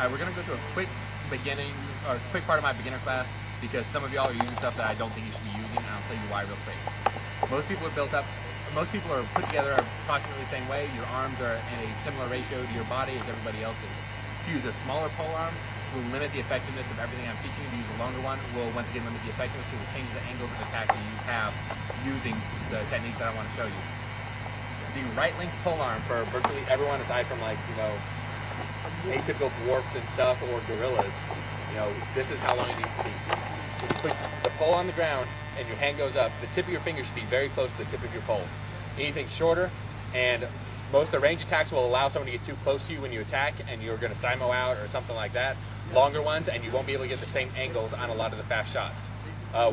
we're gonna go through a quick part of my beginner class because some of y'all are using stuff that I don't think you should be using, and I'll tell you why real quick. Most people are put together approximately the same way. Your arms are in a similar ratio to your body as everybody else's. To use a smaller polearm will limit the effectiveness of everything I'm teaching you. To use a longer one will once again limit the effectiveness because it changes the angles of attack that you have using the techniques that I want to show you. The right length polearm for virtually everyone aside from atypical dwarfs and stuff or gorillas, this is how long it needs to be. When you put the pole on the ground and your hand goes up, the tip of your finger should be very close to the tip of your pole. Anything shorter, and most of the range attacks will allow someone to get too close to you when you attack and you're going to simo out or something like that. Longer ones, and you won't be able to get the same angles on a lot of the fast shots.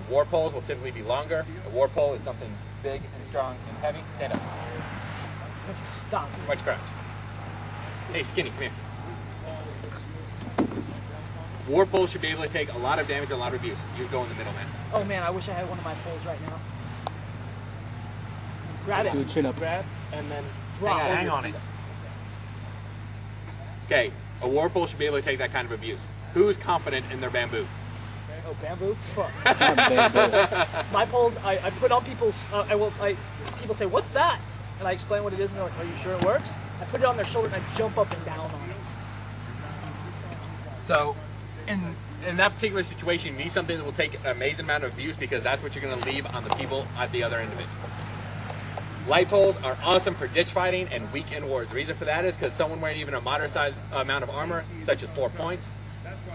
War poles will typically be longer. A war pole is something big and strong and heavy. Stand up. Stop. Watch crouch. Hey, Skinny, come here. War poles should be able to take a lot of damage, a lot of abuse. You go in the middle, man. Oh man, I wish I had one of my poles right now. Grab it. Do a chin up. Grab and then drop. Hang on it. Okay, a war pole should be able to take that kind of abuse. Who's confident in their bamboo? Oh, bamboo? Fuck. My poles, I put on people's. People say, "What's that?" And I explain what it is, and they're like, "Are you sure it works?" I put it on their shoulder and I jump up and down on it. So, in that particular situation, you need something that will take an amazing amount of abuse because that's what you're going to leave on the people at the other end of it. Light poles are awesome for ditch fighting and weekend wars. The reason for that is because someone wearing even a moderate sized amount of armor, such as 4 points,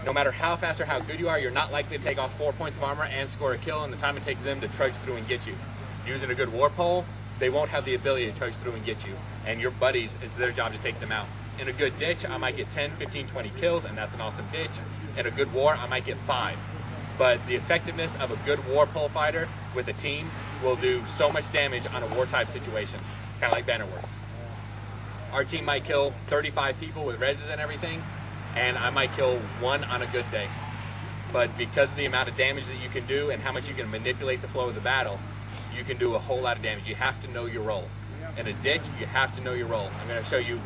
no matter how fast or how good you are, you're not likely to take off 4 points of armor and score a kill in the time it takes them to trudge through and get you. Using a good war pole, they won't have the ability to trudge through and get you. And your buddies, it's their job to take them out. In a good ditch, I might get 10, 15, 20 kills, and that's an awesome ditch. In a good war, I might get 5. But the effectiveness of a good war pole fighter with a team will do so much damage on a war type situation, kind of like banner wars. Our team might kill 35 people with reses and everything, and I might kill 1 on a good day. But because of the amount of damage that you can do and how much you can manipulate the flow of the battle, you can do a whole lot of damage. You have to know your role. In a ditch, you have to know your role. I'm going to show you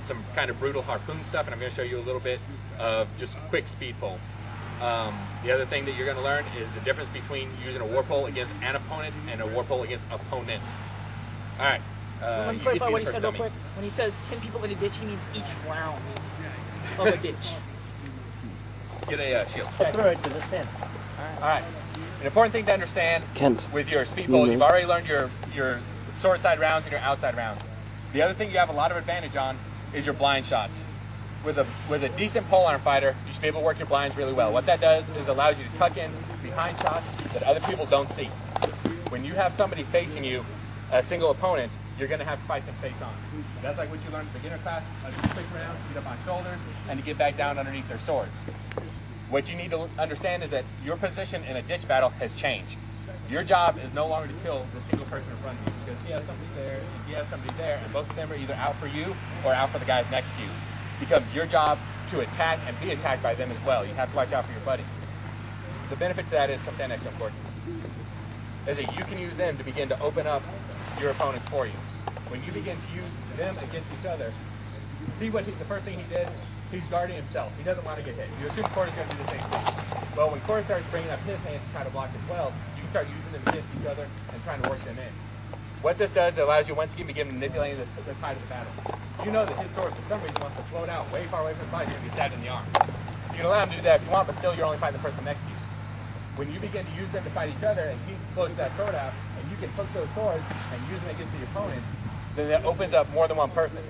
some kind of brutal harpoon stuff, and I'm going to show you a little bit of just quick speed pole. The other thing that you're going to learn is the difference between using a war pole against an opponent and a war pole against opponents. All right. Let me clarify what he said real quick. When he says 10 people in a ditch, he means each round of a ditch. Get a shield. Okay. Throw it to the pin. All right. An important thing to understand with your speed poles, you've already learned your sword side rounds and your outside rounds. The other thing you have a lot of advantage on is your blind shots. With a decent polearm fighter, you should be able to work your blinds really well. What that does is allows you to tuck in behind shots that other people don't see. When you have somebody facing you, a single opponent, you're going to have to fight them face on. That's like what you learned in beginner class, to switch around, to get up on shoulders, and to get back down underneath their swords. What you need to understand is that your position in a ditch battle has changed. Your job is no longer to kill the single person in front of you because he has somebody there and he has somebody there, and both of them are either out for you or out for the guys next to you. It becomes your job to attack and be attacked by them as well. You have to watch out for your buddies. The benefit to that is, come stand next to him, Court, is that you can use them to begin to open up your opponents for you. When you begin to use them against each other, see what the first thing he did? He's guarding himself. He doesn't want to get hit. You assume Court is going to do the same thing. Well, when Court starts bringing up his hands to try to block as well, you can start using them against each other and trying to work them in. What this does, it allows you once again to begin manipulating the tide of the battle. You know that his sword, for some reason, wants to float out way far away from the fight. He's going to be stabbed in the arm. You can allow him to do that if you want, but still you're only fighting the person next to you. When you begin to use them to fight each other, and he floats that sword out, and you can hook those swords and use them against the opponents, then that opens up more than one person.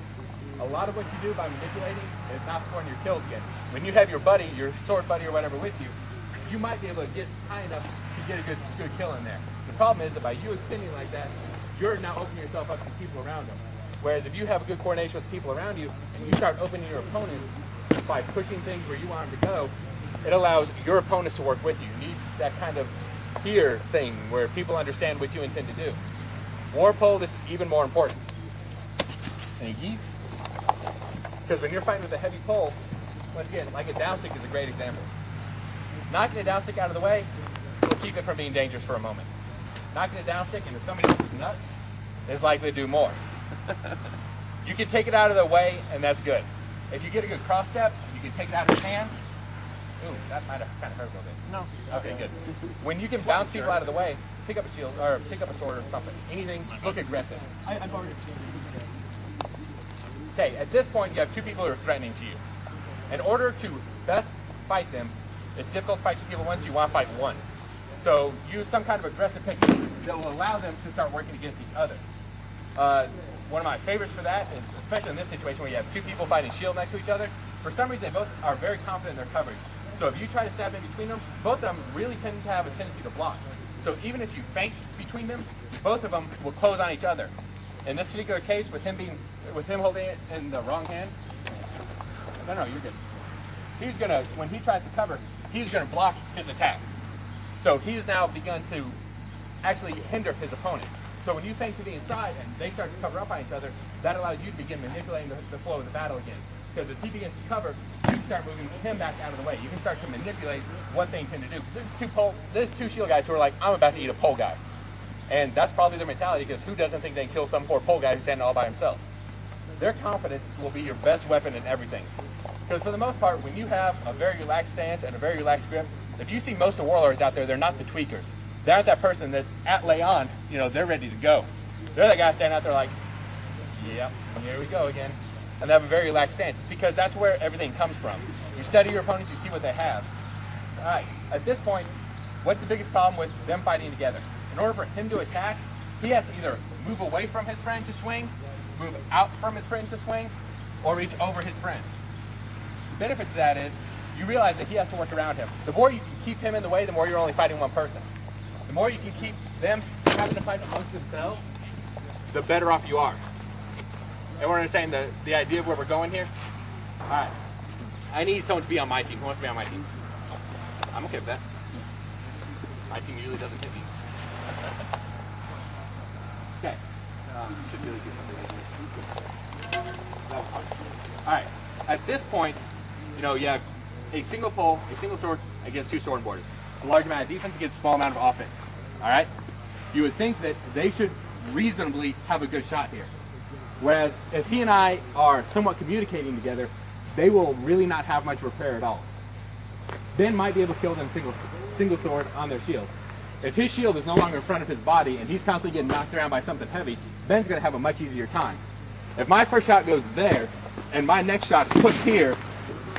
A lot of what you do by manipulating is not scoring your kills again. When you have your buddy, your sword buddy or whatever with you, you might be able to get high enough to get a good kill in there. The problem is that by you extending like that, you're now opening yourself up to people around them. Whereas if you have a good coordination with the people around you, and you start opening your opponents by pushing things where you want them to go, it allows your opponents to work with you. You need that kind of peer thing where people understand what you intend to do. War pole, this is even more important. And yeet. Because when you're fighting with a heavy pole, once again, like a down stick is a great example. Knocking a down stick out of the way will keep it from being dangerous for a moment. Knocking a down stick into somebody else's nuts is likely to do more. You can take it out of the way, and that's good. If you get a good cross step, you can take it out of his hands. Ooh, that might have kind of hurt a little bit. No. Okay, good. When you can bounce people out of the way, pick up a shield or pick up a sword or something. Anything, look aggressive. I've already seen it. Okay, at this point you have two people who are threatening to you. In order to best fight them, it's difficult to fight two people at once, you want to fight one. So use some kind of aggressive technique that will allow them to start working against each other. One of my favorites for that is, especially in this situation where you have two people fighting shield next to each other, for some reason they both are very confident in their coverage. So if you try to stab in between them, both of them really tend to have a tendency to block. So even if you feint between them, both of them will close on each other. In this particular case, with him holding it in the wrong hand, no, you're good. He's gonna, when he tries to cover, he's gonna block his attack. So he's now begun to actually hinder his opponent. So when you feint to the inside and they start to cover up on each other, that allows you to begin manipulating the flow of the battle again. Because as he begins to cover, you can start moving him back out of the way. You can start to manipulate what they intend to do. Because this is two shield guys who are like, I'm about to eat a pole guy. And that's probably their mentality, because who doesn't think they can kill some poor pole guy who's standing all by himself? Their confidence will be your best weapon in everything. Because for the most part, when you have a very relaxed stance and a very relaxed grip, if you see most of the warlords out there, they're not the tweakers. They aren't that person that's at lay on, they're ready to go. They're the guy standing out there like, yep, here we go again. And they have a very relaxed stance. It's because that's where everything comes from. You study your opponents, you see what they have. All right, at this point, what's the biggest problem with them fighting together? In order for him to attack, he has to either move away from his friend to swing, move out from his friend to swing, or reach over his friend. The benefit to that is you realize that he has to work around him. The more you can keep him in the way, the more you're only fighting one person. The more you can keep them having to fight amongst themselves, the better off you are. And we're understanding the idea of where we're going here? All right. I need someone to be on my team. Who wants to be on my team? I'm okay with that. My team usually doesn't hit me. Okay. Should really get something like this. All right. At this point, you have a single pole, a single sword against two sword borders. A large amount of defense against a small amount of offense. All right? You would think that they should reasonably have a good shot here. Whereas if he and I are somewhat communicating together, they will really not have much repair at all. Ben might be able to kill them single sword on their shield. If his shield is no longer in front of his body and he's constantly getting knocked around by something heavy, Ben's going to have a much easier time. If my first shot goes there and my next shot puts here,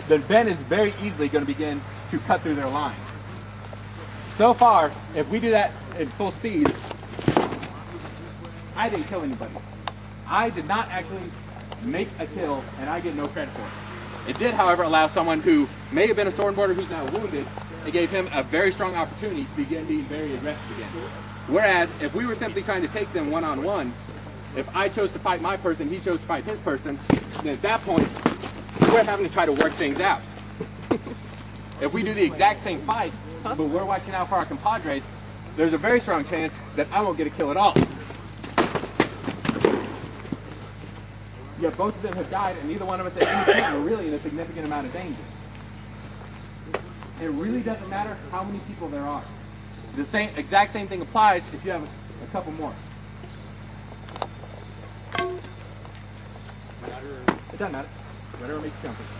then Ben is very easily going to begin to cut through their line. So far, if we do that at full speed, I didn't kill anybody. I did not actually make a kill, and I get no credit for it. It did, however, allow someone who may have been a swordborder who's now wounded, it gave him a very strong opportunity to begin being very aggressive again. Whereas, if we were simply trying to take them one-on-one, if I chose to fight my person, he chose to fight his person, then at that point, we're having to try to work things out. If we do the exact same fight, but we're watching out for our compadres, there's a very strong chance that I won't get a kill at all. Yeah, both of them have died, and neither one of us at any point were really in a significant amount of danger. It really doesn't matter how many people there are. The exact same thing applies if you have a couple more. It doesn't matter. Whatever makes you comfortable.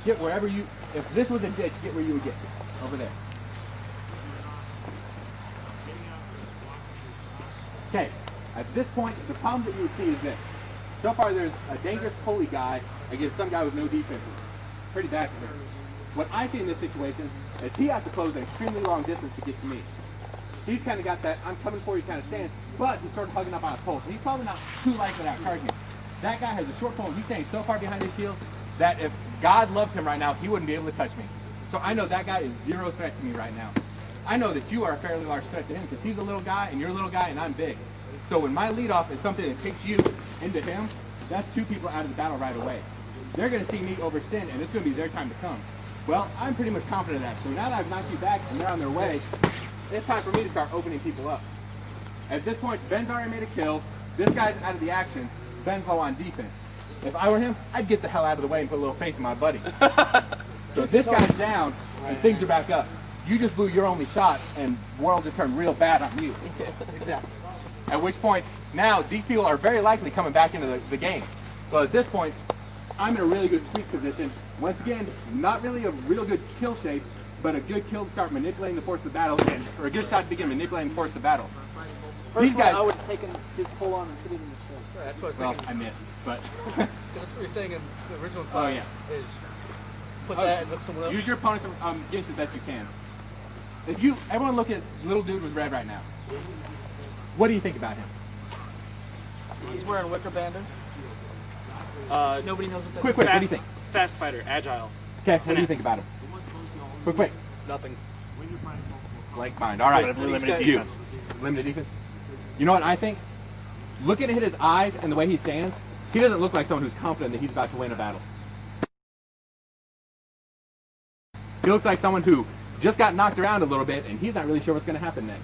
Get wherever you, if this was a ditch, get where you would get. Over there. Okay. At this point, the problem that you would see is this. So far, there's a dangerous pulley guy against some guy with no defenses. Pretty bad for him. What I see in this situation is he has to close an extremely long distance to get to me. He's kind of got that I'm coming for you kind of stance, but he's sort of hugging up on his pole. So he's probably not too likely to outcharge me. That guy has a short pole, and he's standing so far behind his shield that if God loved him right now, he wouldn't be able to touch me. So I know that guy is zero threat to me right now. I know that you are a fairly large threat to him because he's a little guy and you're a little guy and I'm big. So when my leadoff is something that takes you into him, that's two people out of the battle right away. They're going to see me overextend, and it's going to be their time to come. Well, I'm pretty much confident of that. So now that I've knocked you back and they're on their way, it's time for me to start opening people up. At this point, Ben's already made a kill. This guy's out of the action. Ben's low on defense. If I were him, I'd get the hell out of the way and put a little faith in my buddy. So if this guy's down and things are back up, you just blew your only shot and the world just turned real bad on you. Exactly. At which point, now these people are very likely coming back into the game. So at this point, I'm in a really good squeak position. Once again, not really a real good kill shape, but a good kill to start manipulating the force of the battle, or a good shot to begin manipulating the force of the battle. These guys, I would have taken his polearm and put it in his face. Yeah, that's what I was thinking. I missed, but because that's what you're saying in the original class is put that and look someone else. Use your opponents against the best you can. Everyone look at little dude with red right now. What do you think about him? He's wearing wicker bandage. Nobody knows what that is. Quick, what do you think? Fast fighter, agile. Okay, what do you think about him? Quick. Nothing. Like mind. All right, limited you. defense. Limited defense. You know what I think? Looking at his eyes and the way he stands, he doesn't look like someone who's confident that he's about to win a battle. He looks like someone who just got knocked around a little bit and he's not really sure what's going to happen next.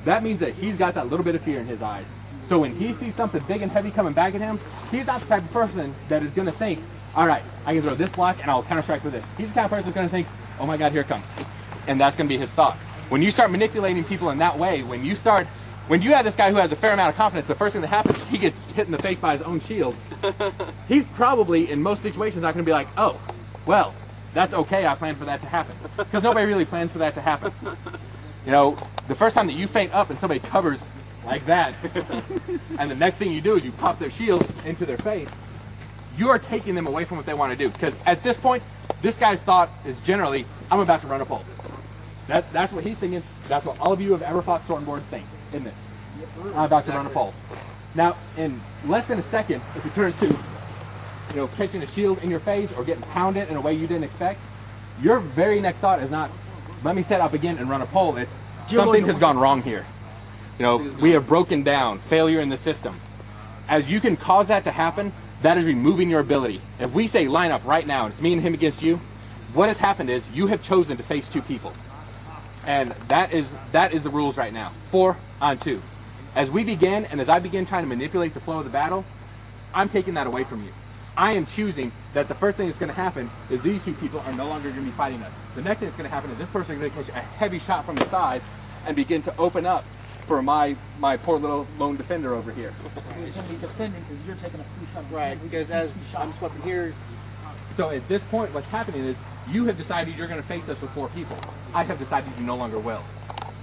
That means that he's got that little bit of fear in his eyes. So when he sees something big and heavy coming back at him, he's not the type of person that is going to think, all right, I can throw this block and I'll counter-strike with this. He's the kind of person who's going to think, oh my God, here it comes. And that's going to be his thought. When you start manipulating people in that way, when you have this guy who has a fair amount of confidence, the first thing that happens is he gets hit in the face by his own shield. He's probably, in most situations, not going to be like, oh, well, that's okay, I planned for that to happen. Because nobody really plans for that to happen. You know, the first time that you feint up and somebody covers like that, and the next thing you do is you pop their shield into their face, you are taking them away from what they want to do. Because at this point, this guy's thought is generally, I'm about to run a pole. That's what he's thinking. That's what all of you who have ever fought sword and board think, isn't it? I'm about to run a pole. Now, in less than a second, if it turns to, catching a shield in your face or getting pounded in a way you didn't expect, your very next thought is not, let me set up again and run a pole. It's, something has gone wrong here. We have broken down, failure in the system. As you can cause that to happen, that is removing your ability. If we say line up right now, and it's me and him against you, what has happened is you have chosen to face two people. And that is the rules right now. 4 on 2. As we begin, and as I begin trying to manipulate the flow of the battle, I'm taking that away from you. I am choosing that the first thing that's going to happen is these two people are no longer going to be fighting us. The next thing that's going to happen is this person is going to catch a heavy shot from the side and begin to open up for my poor little lone defender over here. He's going to be defending because you're taking a free shot. Right, because as I'm sweeping here. So at this point, what's happening is you have decided you're going to face us with 4 people. I have decided you no longer will.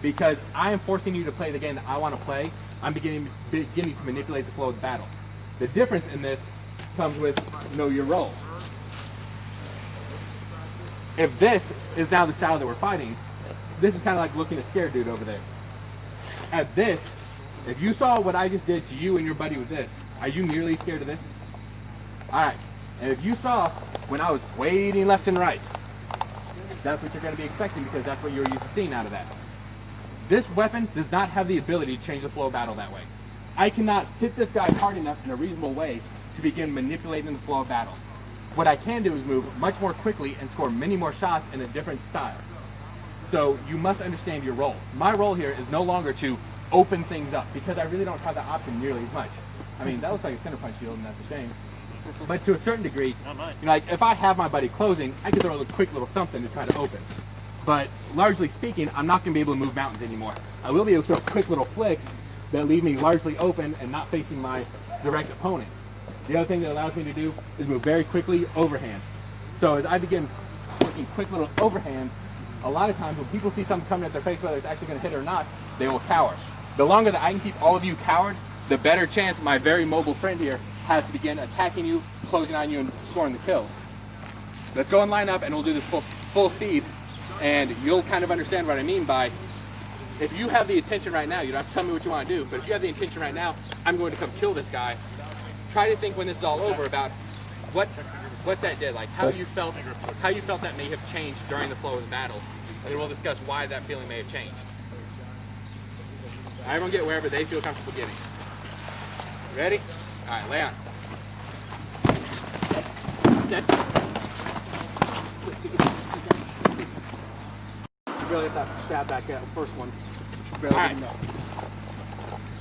Because I am forcing you to play the game that I want to play, I'm beginning to manipulate the flow of the battle. The difference in this comes with know your role. If this is now the style that we're fighting, this is kind of like looking at a scared dude over there. At this, if you saw what I just did to you and your buddy with this, are you nearly scared of this? Alright, and if you saw when I was waiting left and right, that's what you're going to be expecting because that's what you're used to seeing out of that. This weapon does not have the ability to change the flow of battle that way. I cannot hit this guy hard enough in a reasonable way to begin manipulating the flow of battle. What I can do is move much more quickly and score many more shots in a different style. So you must understand your role. My role here is no longer to open things up because I really don't have that option nearly as much. I mean, that looks like a center punch shield and that's a shame. But to a certain degree, like if I have my buddy closing, I can throw a quick little something to try to open. But largely speaking, I'm not going to be able to move mountains anymore. I will be able to throw quick little flicks that leave me largely open and not facing my direct opponent. The other thing that allows me to do is move very quickly overhand. So as I begin working quick little overhands, a lot of times when people see something coming at their face, whether it's actually going to hit or not, they will cower. The longer that I can keep all of you cowered, the better chance my very mobile friend here has to begin attacking you, closing on you, and scoring the kills. Let's go and line up and we'll do this full speed, and you'll kind of understand what I mean by, if you have the intention right now, you don't have to tell me what you want to do, but if you have the intention right now, I'm going to come kill this guy, try to think when this is all over about what that did, like how you felt that may have changed during the flow of the battle, and then we'll discuss why that feeling may have changed. Everyone get wherever they feel comfortable getting. Ready? All right, lay on. Really get that stab back at the first one. All right.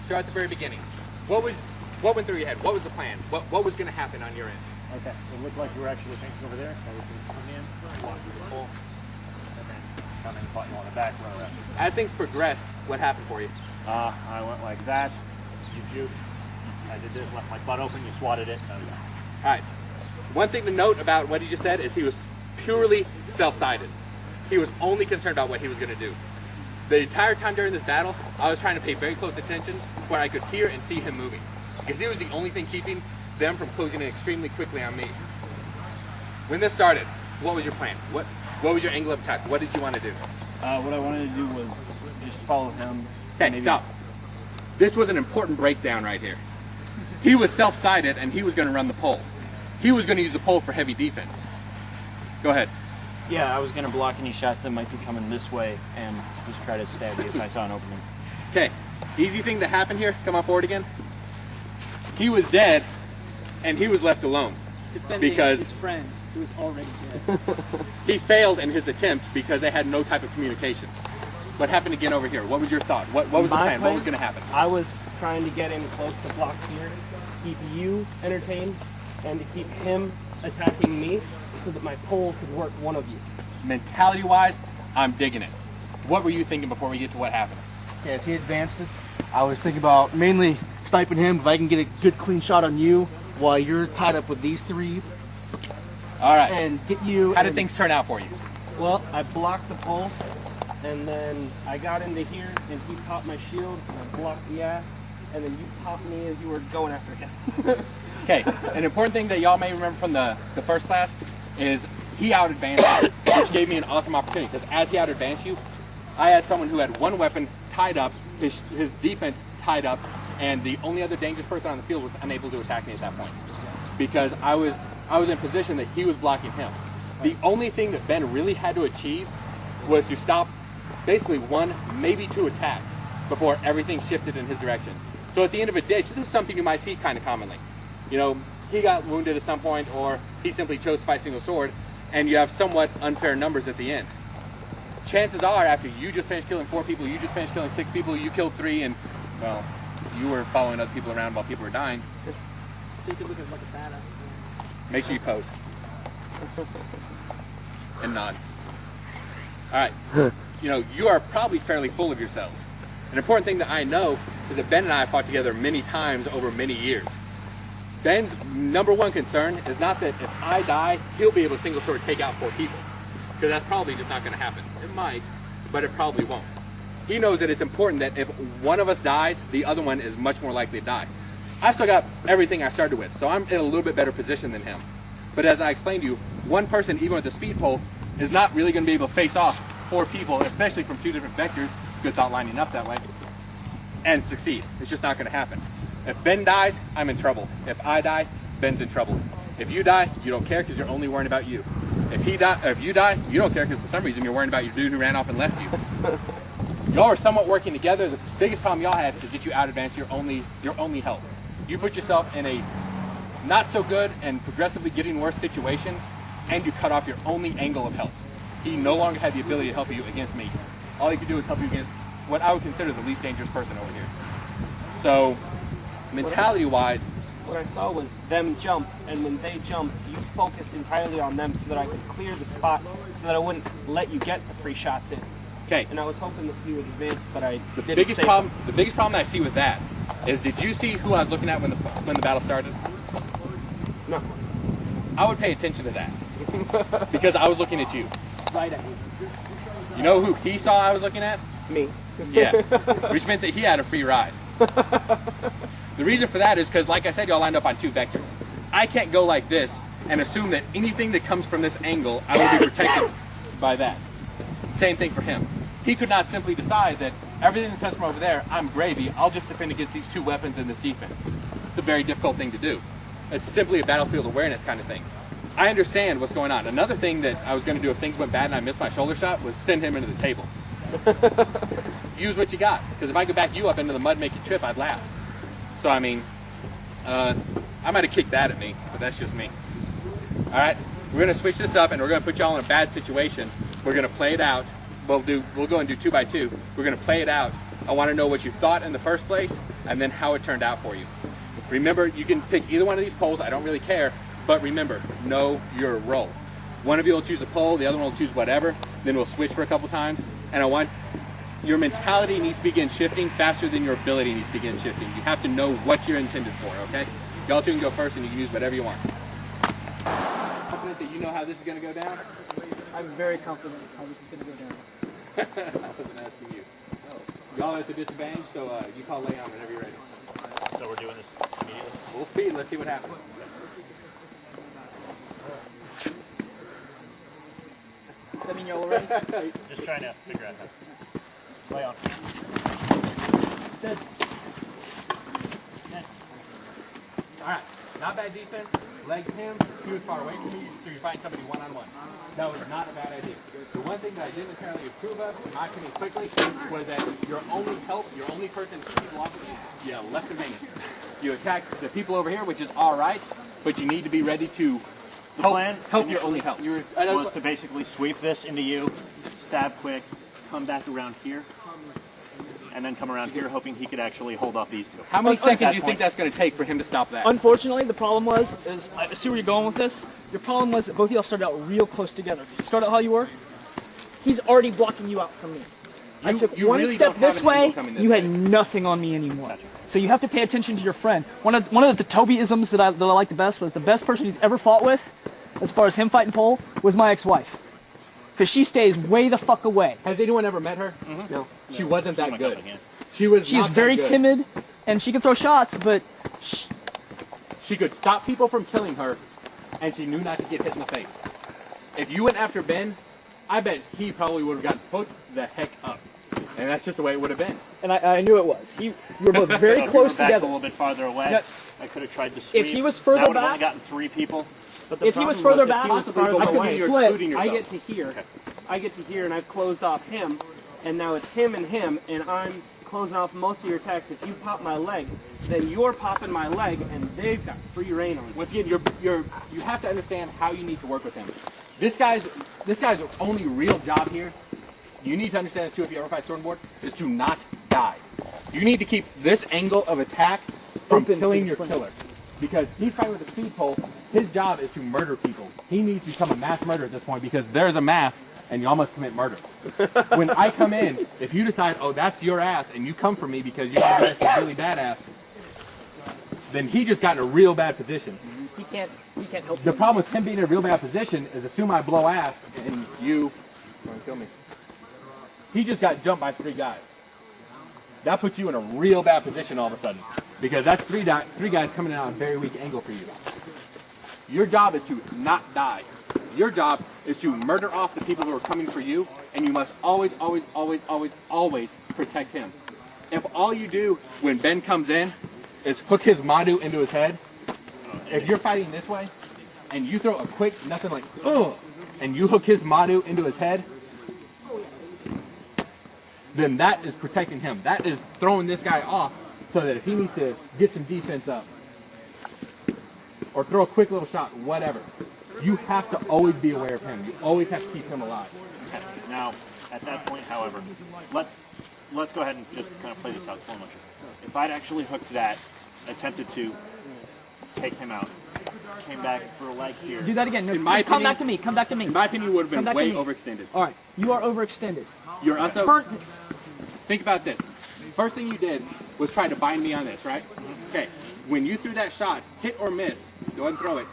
Start at the very beginning. What went through your head? What was the plan? What was going to happen on your end? Okay, it looked like you were actually thinking over there. So we can come in, walk through the pole, and then come in, fight you on the back, run around. As things progressed, what happened for you? I went like that. You juked. I did this, left my butt open. You swatted it. There we go. All right. One thing to note about what he just said is he was purely self-sided. He was only concerned about what he was going to do. The entire time during this battle, I was trying to pay very close attention where I could hear and see him moving, because he was the only thing keeping them from closing in extremely quickly on me. When this started, what was your plan? What was your angle of attack? What did you want to do? What I wanted to do was just follow him. Okay, stop. This was an important breakdown right here. He was self-sided and he was going to run the pole. He was going to use the pole for heavy defense. Go ahead. Yeah, I was going to block any shots that might be coming this way and just try to stab you if I saw an opening. Okay, easy thing that happened here. Come on forward again. He was dead and he was left alone. Defending because his friend who was already dead. He failed in his attempt because they had no type of communication. What happened again over here? What was your thought? What was the plan? What was going to happen? I was trying to get him close to block here, to keep you entertained, and to keep him attacking me so that my pole could work one of you. Mentality-wise, I'm digging it. What were you thinking before we get to what happened? Okay, as he advanced it, I was thinking about mainly sniping him if I can get a good clean shot on you while you're tied up with these three. All right. And get you. How did things turn out for you? Well, I blocked the pole, and then I got into here, and he popped my shield, and I blocked the ass, and then you popped me as you were going after him. Okay, an important thing that y'all may remember from the first class is he out-advanced you, which gave me an awesome opportunity, because as he out-advanced you, I had someone who had one weapon tied up, his defense tied up, and the only other dangerous person on the field was unable to attack me at that point, because I was in position that he was blocking him. The only thing that Ben really had to achieve was to stop basically one, maybe two attacks before everything shifted in his direction. So at the end of a ditch, this is something you might see kind of commonly. You know, he got wounded at some point, or he simply chose to fight single sword, and you have somewhat unfair numbers at the end. Chances are, after you just finished killing 4 people, you just finished killing 6 people, you killed 3, and, well, you were following other people around while people were dying. So you could look at like a badass. Make sure you pose. And nod. Alright. You know, you are probably fairly full of yourselves. An important thing that I know is that Ben and I have fought together many times over many years. Ben's number one concern is not that if I die, he'll be able to single sword take out 4 people. Because that's probably just not going to happen. It might, but it probably won't. He knows that it's important that if one of us dies, the other one is much more likely to die. I've still got everything I started with, so I'm in a little bit better position than him. But as I explained to you, one person, even with a speed pole, is not really going to be able to face off 4 people, especially from 2 different vectors, good thought lining up that way, and succeed. It's just not going to happen. If Ben dies, I'm in trouble. If I die, Ben's in trouble. If you die, you don't care because you're only worrying about you. If you die, you don't care because for some reason you're worrying about your dude who ran off and left you. Y'all are somewhat working together. The biggest problem y'all had is that you out-advanced your only help. You put yourself in a not so good and progressively getting worse situation, and you cut off your only angle of help. He no longer had the ability to help you against me. All he could do is help you against what I would consider the least dangerous person over here. So, mentality-wise, what I saw was them jump, and when they jumped, you focused entirely on them so that I could clear the spot, so that I wouldn't let you get the free shots in. Okay. And I was hoping that you would advance, but I the biggest problem I see with that is, did you see who I was looking at when the battle started? No. I would pay attention to that because I was looking at you. Right at you. You know who he saw I was looking at? Me. Yeah. Which meant that he had a free ride. The reason for that is because, like I said, y'all lined up on 2 vectors. I can't go like this and assume that anything that comes from this angle, I will be protected by that. Same thing for him. He could not simply decide that everything that comes from over there, I'm gravy, I'll just defend against these 2 weapons in this defense. It's a very difficult thing to do. It's simply a battlefield awareness kind of thing. I understand what's going on. Another thing that I was going to do if things went bad and I missed my shoulder shot was send him into the table. Use what you got, because if I could back you up into the mud and make you trip, I'd laugh. So, I mean, I might have kicked that at me, but that's just me. All right, we're going to switch this up, and we're going to put y'all in a bad situation. We're going to play it out. We'll go and do 2 by 2. We're going to play it out. I want to know what you thought in the first place, and then how it turned out for you. Remember, you can pick either one of these poles. I don't really care, but remember, know your role. One of you will choose a pole, the other one will choose whatever. Then we'll switch for a couple times, and I want your mentality needs to begin shifting faster than your ability needs to begin shifting. You have to know what you're intended for, okay? Y'all 2 can go first, and you can use whatever you want. confident that you know how this is going to go down? I'm very confident how this is going to go down. I wasn't asking you. Y'all are at the disadvantage, so you call lay on whenever you're ready. So we're doing this immediately? Full speed, let's see what happens. Does that mean you're all ready? Just trying to figure out how. Lay on. Dead. Alright, not bad defense. Leg him, he was far away from you, so you're fighting somebody one-on-one. That was not a bad idea. The one thing that I didn't entirely approve of, in my opinion quickly, was that your only help, your only person to keep off of you, you left him hanging. You attack the people over here, which is alright, but you need to be ready to help your only help. Was to basically sweep this into you, stab quick, come back around here, and then come around here hoping he could actually hold off these two. How many seconds do you think that's going to take for him to stop that? Unfortunately, the problem I see where you're going with this. Your problem was that both of y'all started out real close together. You start out how you were. He's already blocking you out from me. I took one really step don't have this an way, angle coming this you had way. nothing on me anymore. Gotcha. So you have to pay attention to your friend. One of the Toby-isms that I like the best was the best person he's ever fought with, as far as him fighting Pole, was my ex-wife. Because she stays way the fuck away. Has anyone ever met her? Mm-hmm. No. She wasn't that good. She's very timid, and she can throw shots, but she could stop people from killing her, and she knew not to get hit in the face. If you went after Ben, I bet he probably would have gotten put the heck up. And that's just the way it would have been. And I knew it was. You were both very So close if we were back together. a little bit farther away, Yeah. I could have tried to sweep. If he was further that would have back- only gotten 3 people. But the If he was problem further if back, he was I farther could away, split. I get to here. Okay. I get to here, and I've closed off him, and now it's him, and I'm closing off most of your attacks. If you pop my leg, then you're popping my leg, and they've got free reign on you. Once again, you have to understand how you need to work with him. This guy's only real job here, you need to understand this too if you ever fight Stormboard, is to not die. You need to keep this angle of attack from killing your killer. Because he's fighting with a speed pole, his job is to murder people. He needs to become a mass murderer at this point because there's a mass and you almost commit murder. When I come in, if you decide, oh, that's your ass, and you come for me because you're really badass, then he just got in a real bad position. He can't help The you. problem with him being in a real bad position is assume I blow ass and you want to kill me. He just got jumped by 3 guys. That puts you in a real bad position all of a sudden. Because that's three guys coming in on a very weak angle for you. Your job is to not die. Your job is to murder off the people who are coming for you, and you must always, always, always, always, always protect him. If all you do when Ben comes in is hook his Madu into his head, if you're fighting this way, and you throw a quick, nothing like, ugh, and you hook his Madu into his head, then that is protecting him. That is throwing this guy off so that if he needs to get some defense up or throw a quick little shot, whatever, you have to always be aware of him. You always have to keep him alive. Now, at that point, however, let's go ahead and just kind of play this out slowly. If I'd actually hooked that, attempted to take him out, came back for a leg here. Do that again. No, In my come opinion- back to me. Come back to me. In my opinion, you would have Come been back to way me. overextended. All right. You are overextended. You're also, Turn- think about this. First thing you did was try to bind me on this, right? Okay. When you threw that shot, hit or miss, go ahead and throw it.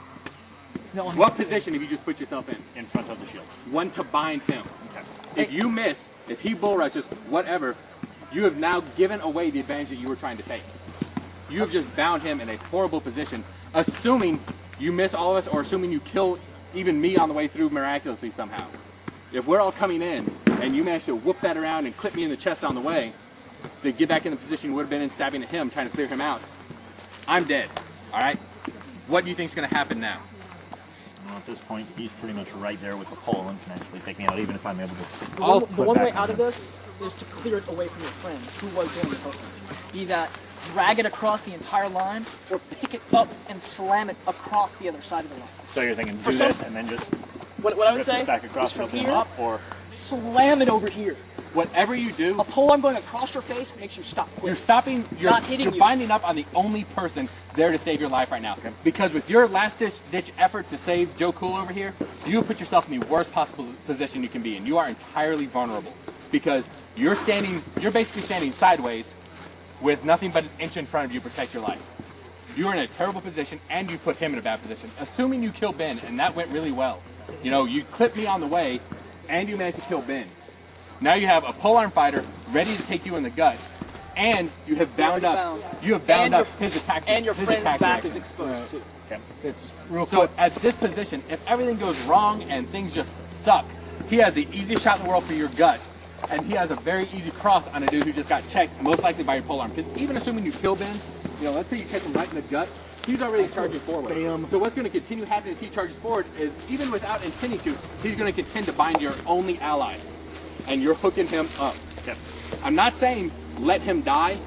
No, What position have you just put yourself in? In front of the shield. One to bind him. Okay. If you miss, if he bull rushes, whatever, you have now given away the advantage that you were trying to take. You have just bound him in a horrible position, assuming you miss all of us or assuming you kill even me on the way through miraculously somehow. If we're all coming in and you manage to whoop that around and clip me in the chest on the way, to get back in the position you would have been in stabbing at him, trying to clear him out, I'm dead, all right? What do you think is going to happen now? Well, at this point, he's pretty much right there with the pole and can actually take me out, even if I'm able to. The one way out of this is to clear it away from your friend who was going to help you. Be that drag it across the entire line or pick it up and slam it across the other side of the line. So you're thinking For do some- this and then just What I would rip say it back is across from and open here, him up, or slam it over here. Whatever you do, A polearm going across your face makes you stop quick. you're stopping, Not hitting you're you. binding up on the only person there to save your life right now. Because with your last ditch effort to save Joe Cool over here, you have put yourself in the worst possible position you can be in. You are entirely vulnerable because you're basically standing sideways with nothing but an inch in front of you to protect your life. you are in a terrible position and you put him in a bad position. Assuming you kill Ben, and that went really well. You know, you clipped me on the way and you managed to kill Ben. Now you have a polearm fighter ready to take you in the gut, and you have bound up his attack. And your friend's back action. is exposed too. Okay. It's real quick. So at this position, if everything goes wrong and things just suck, he has the easiest shot in the world for your gut, and he has a very easy cross on a dude who just got checked, most likely by your polearm. Because even assuming you kill Ben, you know, let's say you catch him right in the gut, he's already charging forward. Bam. So what's going to continue happening as he charges forward is, even without intending to, he's going to contend to bind your only ally, and you're hooking him up. Yep. I'm not saying let him die,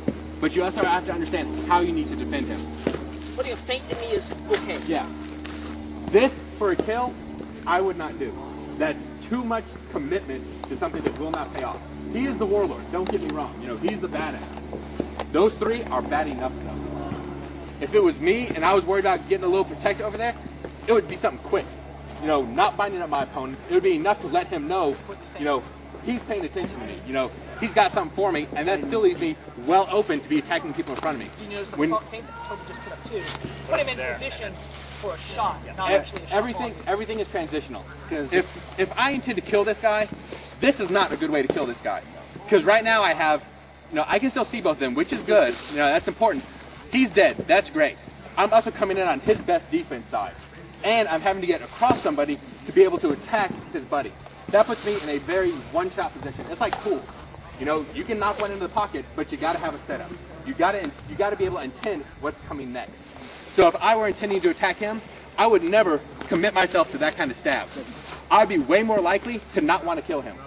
but you also have to understand how you need to defend him. Putting a feint in me is okay. Yeah. This, for a kill, I would not do. That's too much commitment to something that will not pay off. He is the warlord, don't get me wrong. You know, he's the badass. Those three are bad enough though. If it was me and I was worried about getting a little protected over there, it would be something quick. You know, not binding up my opponent. It would be enough to let him know, you know, he's paying attention to me. You know, he's got something for me, and that still leaves me well open to be attacking people in front of me. Do you notice the feint that Toby just put up too? Put him in position for a shot, not actually a shot. Everything is transitional. If I intend to kill this guy, this is not a good way to kill this guy. Because right now I have, you know, I can still see both of them, which is good. You know, that's important. He's dead. That's great. I'm also coming in on his best defense side. And I'm having to get across somebody to be able to attack his buddy. That puts me in a very one-shot position. It's like pool. You know, you can knock one into the pocket, but you got to have a setup. You got to be able to intend what's coming next. So if I were intending to attack him, I would never commit myself to that kind of stab. I'd be way more likely to not want to kill him,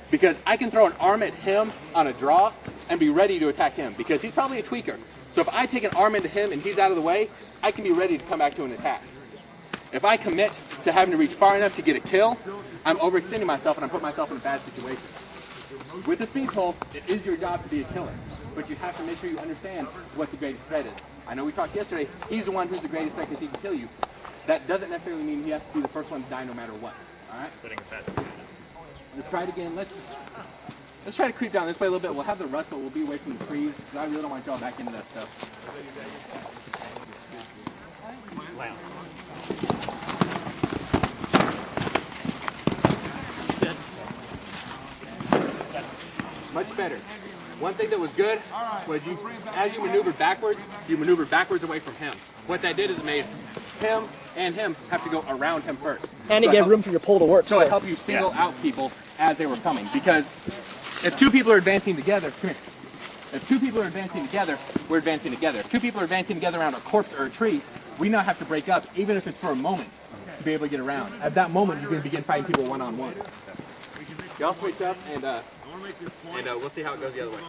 because I can throw an arm at him on a draw and be ready to attack him, because he's probably a tweaker. So if I take an arm into him and he's out of the way, I can be ready to come back to an attack. If I commit to having to reach far enough to get a kill, I'm overextending myself and I'm putting myself in a bad situation. With the speed pole, it is your job to be a killer, but you have to make sure you understand what the greatest threat is. I know we talked yesterday, he's the one who's the greatest threat because he can kill you. That doesn't necessarily mean he has to be the first one to die no matter what. All right? Let's try it again. Let's try to creep down this way a little bit. We'll have the rust, but we'll be away from the trees, because I really don't want to draw back into that stuff. Wow. Much better. One thing that was good was as you maneuvered backwards away from him. What that did is it made him and him have to go around him first. And it gave room for your pole to work. So it helped you single out people as they were coming. Because if two people are advancing together, come here. If two people are advancing together, we're advancing together. If two people are advancing together around a corpse or a tree, we now have to break up, even if it's for a moment, to be able to get around. At that moment, you're going to begin fighting people one-on-one. Y'all switch up, and we'll see how it goes the other way.